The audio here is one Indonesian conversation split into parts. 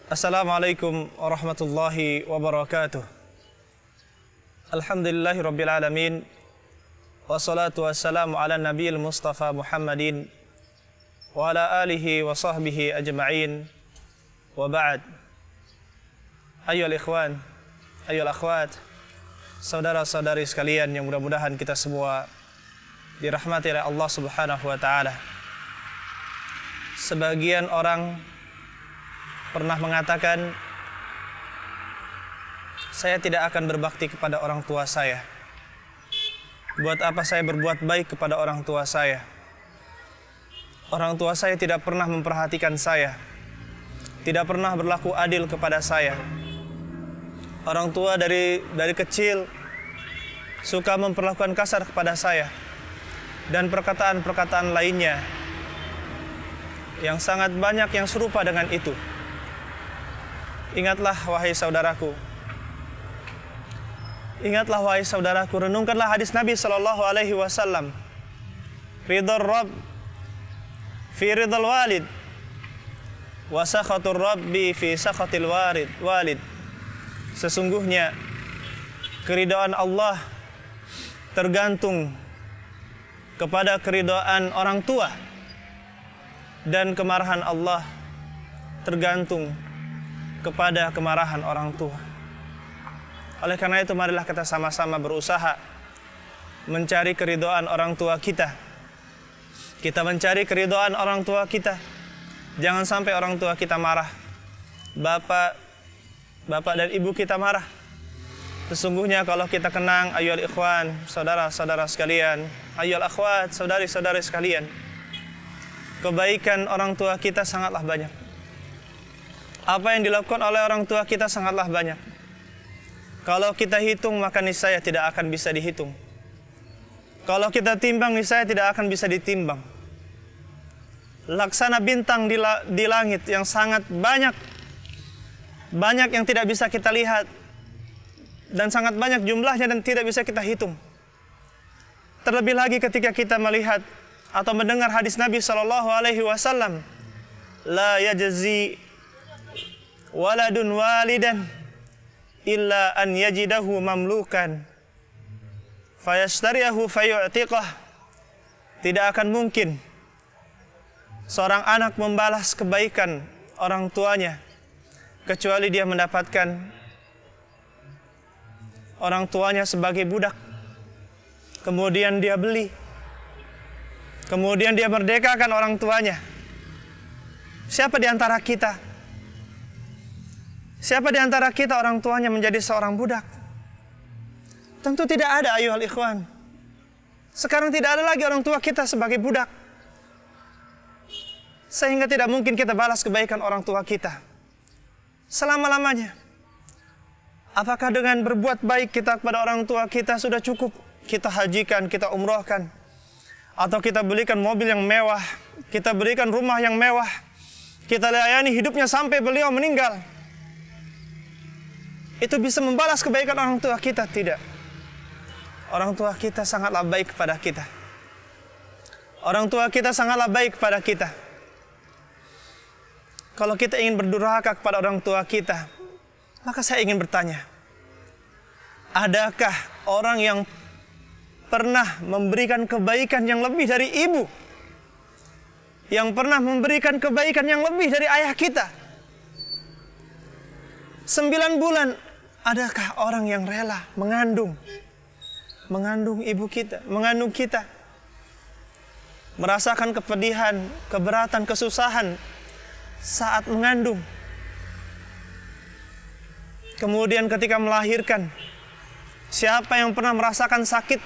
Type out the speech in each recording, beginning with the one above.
Assalamualaikum warahmatullahi wabarakatuh. Alhamdulillahi rabbil alamin. Wassalatu wassalamu ala nabiyil mustafa Muhammadin wa ala alihi wa sahbihi ajma'in. Wa ba'd. Ayyuhal ikhwan, ayyuhal akhwat, saudara-saudari sekalian yang mudah-mudahan kita semua dirahmati oleh Allah Subhanahu wa taala. Sebagian orang pernah mengatakan, saya tidak akan berbakti kepada orang tua saya. Buat apa saya berbuat baik kepada orang tua saya? Orang tua saya tidak pernah memperhatikan saya, tidak pernah berlaku adil kepada saya. Orang tua dari kecil suka memperlakukan kasar kepada saya, dan perkataan-perkataan lainnya yang sangat banyak yang serupa dengan itu. Ingatlah wahai saudaraku, renungkanlah hadis Nabi sallallahu alaihi wasallam. Ridhar Rabb fi ridhal walid wa sakhatur Rabbi fi sakhatil walid. Sesungguhnya keridhaan Allah tergantung kepada keridhaan orang tua, dan kemarahan Allah tergantung kepada kemarahan orang tua. Oleh karena itu, marilah kita sama-sama berusaha mencari keridhaan orang tua kita. Kita mencari keridhaan orang tua kita. Jangan sampai orang tua kita marah. Bapak dan ibu kita marah. Sesungguhnya kalau kita kenang, ayyuhal ikhwan, saudara-saudara sekalian, ayyuhal akhwat, saudari-saudari sekalian, kebaikan orang tua kita sangatlah banyak. Apa yang dilakukan oleh orang tua kita sangatlah banyak. Kalau kita hitung, maka niscaya tidak akan bisa dihitung. Kalau kita timbang, niscaya tidak akan bisa ditimbang. Laksana bintang di langit yang sangat banyak yang tidak bisa kita lihat, dan sangat banyak jumlahnya dan tidak bisa kita hitung. Terlebih lagi ketika kita melihat atau mendengar hadis Nabi sallallahu alaihi wasallam, la yajzi waladun walidan illa an yajidahu mamlukan fayashtariyahu fayu'tiqah. Tidak akan mungkin seorang anak membalas kebaikan orang tuanya kecuali dia mendapatkan orang tuanya sebagai budak, kemudian dia beli, kemudian dia merdekakan orang tuanya. Siapa di antara kita orang tuanya menjadi seorang budak? Tentu tidak ada, ayyuhal ikhwan. Sekarang tidak ada lagi orang tua kita sebagai budak, sehingga tidak mungkin kita balas kebaikan orang tua kita selama-lamanya. Apakah dengan berbuat baik kita kepada orang tua kita sudah cukup? Kita hajikan, kita umrohkan, atau kita belikan mobil yang mewah, kita berikan rumah yang mewah, kita layani hidupnya sampai beliau meninggal, itu bisa membalas kebaikan orang tua kita? Tidak. Orang tua kita sangatlah baik kepada kita. Orang tua kita sangatlah baik kepada kita. Kalau kita ingin berdurhaka kepada orang tua kita, maka saya ingin bertanya, adakah orang yang pernah memberikan kebaikan yang lebih dari ibu? Yang pernah memberikan kebaikan yang lebih dari ayah kita? 9 bulan, adakah orang yang rela mengandung ibu kita, mengandung kita, merasakan kepedihan, keberatan, kesusahan saat mengandung, kemudian ketika melahirkan? Siapa yang pernah merasakan sakit,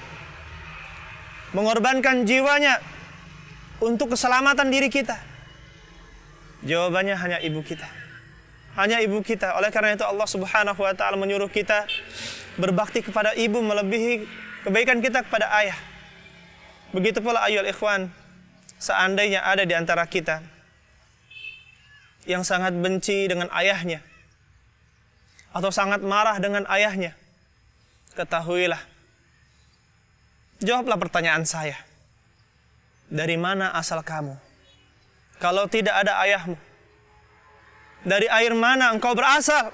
mengorbankan jiwanya untuk keselamatan diri kita? Jawabannya hanya ibu kita. Hanya ibu kita. Oleh karena itu Allah Subhanahu wa taala menyuruh kita berbakti kepada ibu melebihi kebaikan kita kepada ayah. Begitu pula ayyuhal ikhwan, seandainya ada di antara kita yang sangat benci dengan ayahnya atau sangat marah dengan ayahnya, ketahuilah, jawablah pertanyaan saya. Dari mana asal kamu? Kalau tidak ada ayahmu, dari air mana engkau berasal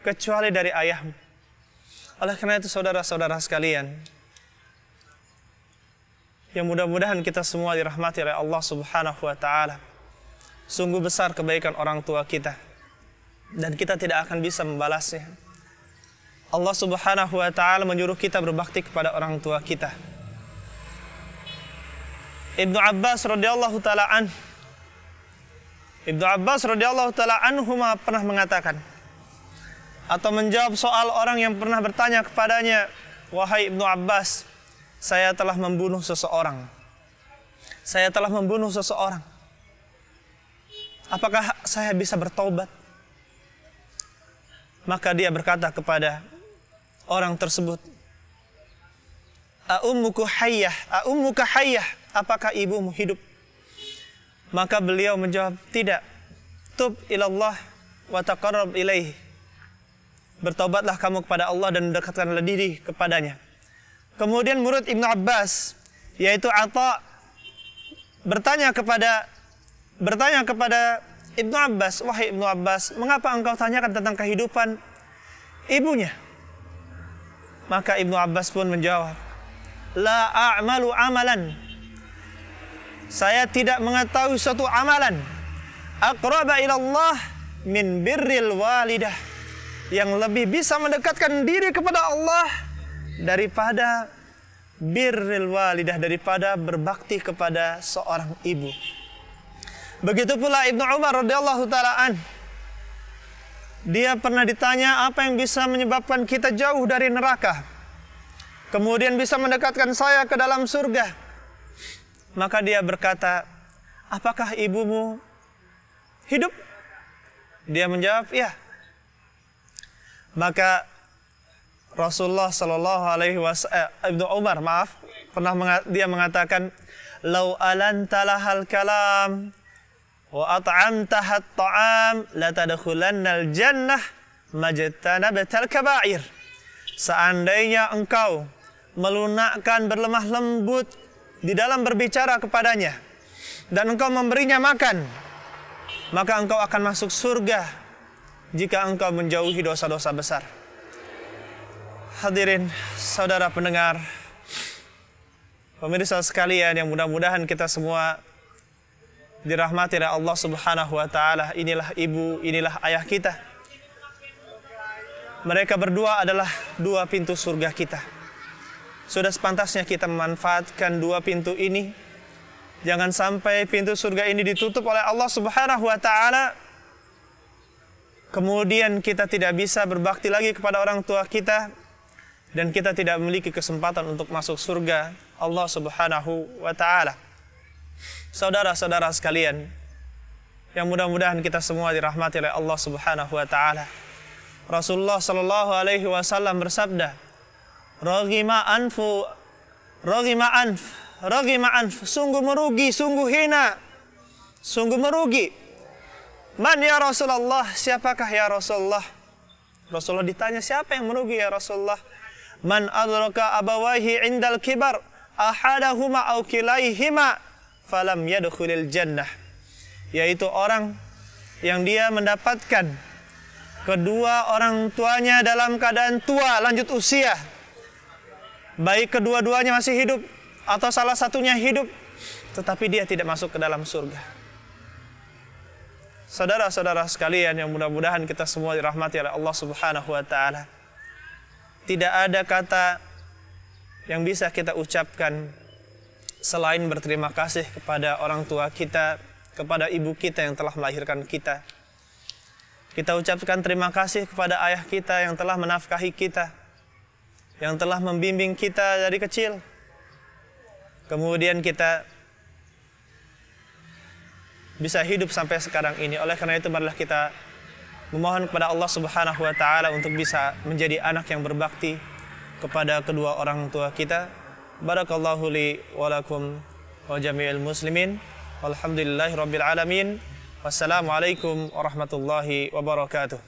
kecuali dari ayahmu. Oleh karena itu saudara-saudara sekalian, yang mudah-mudahan kita semua dirahmati oleh Allah Subhanahu wa taala. Sungguh besar kebaikan orang tua kita dan kita tidak akan bisa membalasnya. Allah Subhanahu wa taala menyuruh kita berbakti kepada orang tua kita. Ibnu Abbas radhiyallahu taala anhuma pernah mengatakan atau menjawab soal orang yang pernah bertanya kepadanya, "Wahai Ibnu Abbas, saya telah membunuh seseorang. Saya telah membunuh seseorang. Apakah saya bisa bertaubat?" Maka dia berkata kepada orang tersebut, "Ummuka hayyah? Apakah ibumu hidup?" Maka beliau menjawab, "Tidak. Tub ilallah wa taqarrab ilaihi." Bertobatlah kamu kepada Allah dan mendekatkanlah diri kepadanya. Kemudian murid Ibnu Abbas, yaitu Atha, bertanya kepada Ibnu Abbas, "Wahai Ibnu Abbas, mengapa engkau tanyakan tentang kehidupan ibunya?" Maka Ibnu Abbas pun menjawab, "La a'malu amalan." Saya tidak mengetahui suatu amalan aqraba ilallah min birril walidah, yang lebih bisa mendekatkan diri kepada Allah daripada birril walidah, daripada berbakti kepada seorang ibu. Begitu pula Ibnu Umar radhiyallahu taala dia pernah ditanya, apa yang bisa menyebabkan kita jauh dari neraka, kemudian bisa mendekatkan saya ke dalam surga? Maka dia berkata, "Apakah ibumu hidup?" Dia menjawab, "Ya." Maka Rasulullah sallallahu alaihi wasallam, Ibnu Umar dia mengatakan, "Lau alantalahal kalam wa at'amtaha at-ta'am la tadkhulannal jannah majtanabatal kaba'ir." Seandainya engkau melunakkan, berlemah lembut di dalam berbicara kepadanya dan engkau memberinya makan, maka engkau akan masuk surga jika engkau menjauhi dosa-dosa besar. Hadirin saudara pendengar, pemirsa sekalian yang mudah-mudahan kita semua dirahmati oleh Allah Subhanahu wa taala. Inilah ibu, inilah ayah kita. Mereka berdua adalah dua pintu surga kita. Sudah sepantasnya kita memanfaatkan dua pintu ini. Jangan sampai pintu surga ini ditutup oleh Allah Subhanahu wa taala, kemudian kita tidak bisa berbakti lagi kepada orang tua kita dan kita tidak memiliki kesempatan untuk masuk surga Allah Subhanahu wa taala. Saudara-saudara sekalian, yang mudah-mudahan kita semua dirahmati oleh Allah Subhanahu wa taala. Rasulullah sallallahu alaihi wasallam bersabda, "Raghima anf, sungguh merugi, sungguh hina, sungguh merugi." "Man ya Rasulullah?" Siapakah ya Rasulullah? Rasulullah ditanya, siapa yang merugi ya Rasulullah? "Man adraka abawaihi indal kibar ahadahuma aw kilaihima falam yadkhulil jannah." Yaitu orang yang dia mendapatkan kedua orang tuanya dalam keadaan tua, lanjut usia, baik kedua-duanya masih hidup atau salah satunya hidup, tetapi dia tidak masuk ke dalam surga. Saudara-saudara sekalian yang mudah-mudahan kita semua dirahmati oleh Allah Subhanahu wa taala, tidak ada kata yang bisa kita ucapkan selain berterima kasih kepada orang tua kita, kepada ibu kita yang telah melahirkan kita. Kita ucapkan terima kasih kepada ayah kita yang telah menafkahi kita, yang telah membimbing kita dari kecil. Kemudian kita bisa hidup sampai sekarang ini. Oleh karena itu marilah kita memohon kepada Allah Subhanahu wa taala untuk bisa menjadi anak yang berbakti kepada kedua orang tua kita. Barakallahu li wa lakum wa jami'il muslimin. Walhamdulillahirabbil alamin. Wassalamualaikum warahmatullahi wabarakatuh.